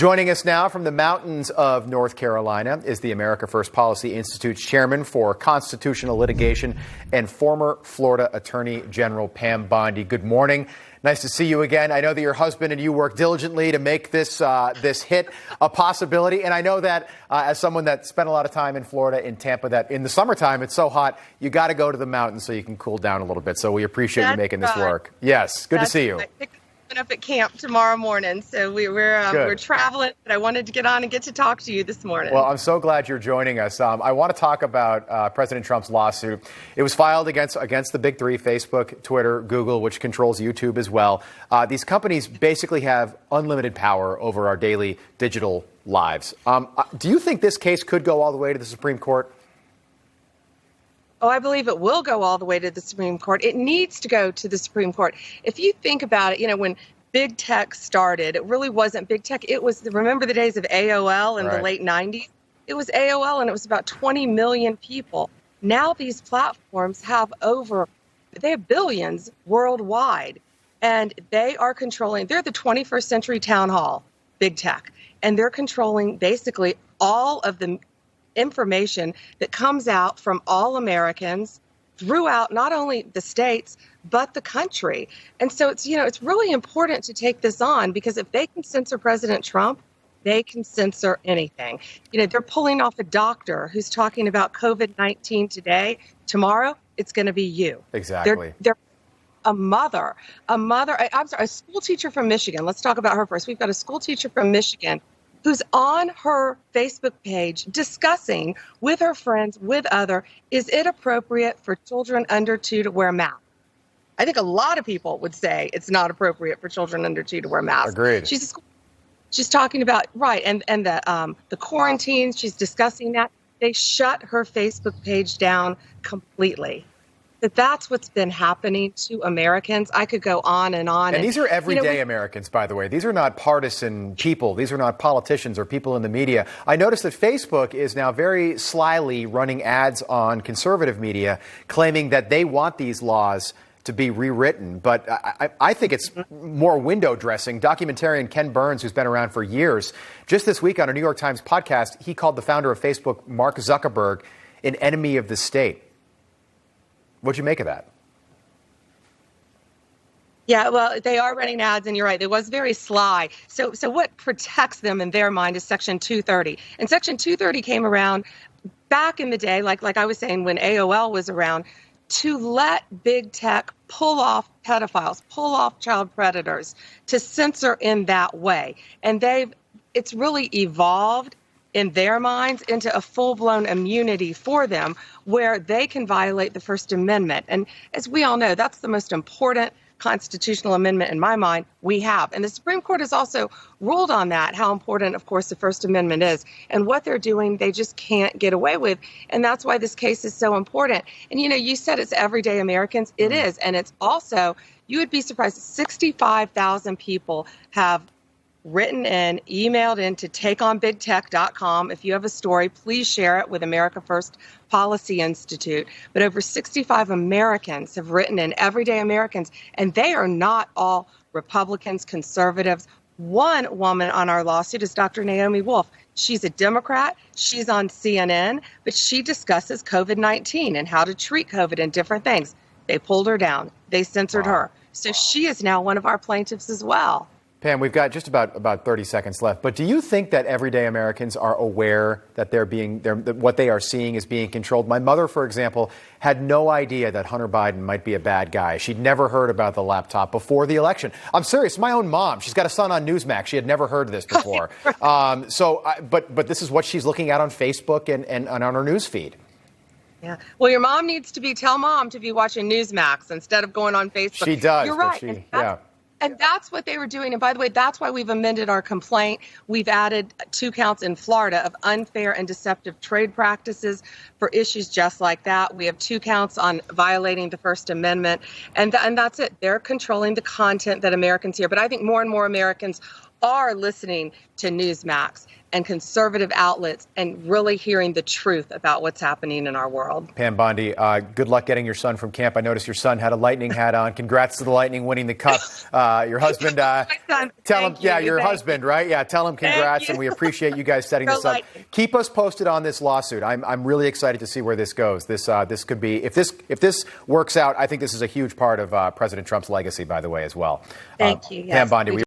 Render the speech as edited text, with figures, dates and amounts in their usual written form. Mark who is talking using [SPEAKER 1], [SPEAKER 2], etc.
[SPEAKER 1] Joining us now from the mountains of North Carolina is the America First Policy Institute's chairman for constitutional litigation and former Florida Attorney General Pam Bondi. Good morning. Nice to see you again. I know that your husband and you work diligently to make this hit a possibility. And I know that as someone that spent a lot of time in Florida, in Tampa, that in the summertime it's so hot, you got to go to the mountains so you can cool down a little bit. So we appreciate you making this work. Yes, good to see you.
[SPEAKER 2] Up at camp tomorrow morning, so we're traveling, but I wanted to get on and get to talk to you this morning.
[SPEAKER 1] Well, I'm so glad you're joining us. I want to talk about President Trump's lawsuit. It was filed against the big three: Facebook, Twitter, Google, which controls YouTube as well. These companies basically have unlimited power over our daily digital lives. Do you think this case could go all the way to the Supreme Court?
[SPEAKER 2] Oh, I believe it will go all the way to the Supreme Court. It needs to go to the Supreme Court. If you think about it, when big tech started, it really wasn't big tech. It was, remember the days of AOL in the late 90s? It was AOL, and it was about 20 million people. Now these platforms they have billions worldwide, and they are controlling, they're the 21st century town hall, big tech, and they're controlling basically all of the information that comes out from all Americans throughout not only the states but the country. And so it's really important to take this on, because if they can censor President Trump, they can censor anything. They're pulling off a doctor who's talking about COVID-19 today. Tomorrow it's going to be you.
[SPEAKER 1] Exactly.
[SPEAKER 2] They're a school teacher from Michigan. Let's talk about her first. We've got a school teacher from Michigan who's on her Facebook page discussing with her friends, with is it appropriate for children under 2 to wear masks? I think a lot of people would say it's not appropriate for children under 2 to wear masks.
[SPEAKER 1] Agreed.
[SPEAKER 2] She's talking about, and the quarantines, she's discussing that. They shut her Facebook page down completely. That's what's been happening to Americans. I could go on and on.
[SPEAKER 1] And these are everyday Americans, by the way. These are not partisan people. These are not politicians or people in the media. I noticed that Facebook is now very slyly running ads on conservative media, claiming that they want these laws to be rewritten. But I think it's more window dressing. Documentarian Ken Burns, who's been around for years, just this week on a New York Times podcast, he called the founder of Facebook, Mark Zuckerberg, an enemy of the state. What'd you make of that?
[SPEAKER 2] Yeah, well, they are running ads, and you're right. It was very sly. So what protects them in their mind is Section 230. And Section 230 came around back in the day, like I was saying, when AOL was around, to let big tech pull off pedophiles, pull off child predators, to censor in that way. And it's really evolved in their minds into a full-blown immunity for them, where they can violate the First Amendment. And as we all know, that's the most important constitutional amendment in my mind we have. And the Supreme Court has also ruled on that, how important, of course, the First Amendment is. And what they're doing, they just can't get away with. And that's why this case is so important. And, you said it's everyday Americans. It is. And it's also, you would be surprised, 65,000 people have written in, emailed in to takeonbigtech.com. If you have a story, please share it with America First Policy Institute. But over 65 Americans have written in, everyday Americans, and they are not all Republicans, conservatives. One woman on our lawsuit is Dr. Naomi Wolf. She's a Democrat. She's on CNN, but she discusses COVID-19 and how to treat COVID and different things. They pulled her down. They censored her. So she is now one of our plaintiffs as well.
[SPEAKER 1] Pam, we've got just about 30 seconds left. But do you think that everyday Americans are aware that that what they are seeing is being controlled? My mother, for example, had no idea that Hunter Biden might be a bad guy. She'd never heard about the laptop before the election. I'm serious. My own mom, she's got a son on Newsmax. She had never heard of this before. But this is what she's looking at on Facebook and on her news feed.
[SPEAKER 2] Yeah. Well, your mom needs to tell mom to be watching Newsmax instead of going on Facebook.
[SPEAKER 1] She does.
[SPEAKER 2] You're right. And that's what they were doing. And by the way, that's why we've amended our complaint. We've added 2 counts in Florida of unfair and deceptive trade practices for issues just like that. We have 2 counts on violating the First Amendment. And that's it. They're controlling the content that Americans hear. But I think more and more Americans are listening to Newsmax and conservative outlets and really hearing the truth about what's happening in our world.
[SPEAKER 1] Pam Bondi, good luck getting your son from camp. I noticed your son had a Lightning hat on. Congrats to the Lightning winning the Cup. Your husband, tell him, your husband, right? Yeah, tell him congrats, and we appreciate you guys setting this up. Keep us posted on this lawsuit. I'm really excited to see where this goes. This could be, if this works out, I think this is a huge part of President Trump's legacy, by the way, as well.
[SPEAKER 2] Thank you. Yes,
[SPEAKER 1] Pam Bondi.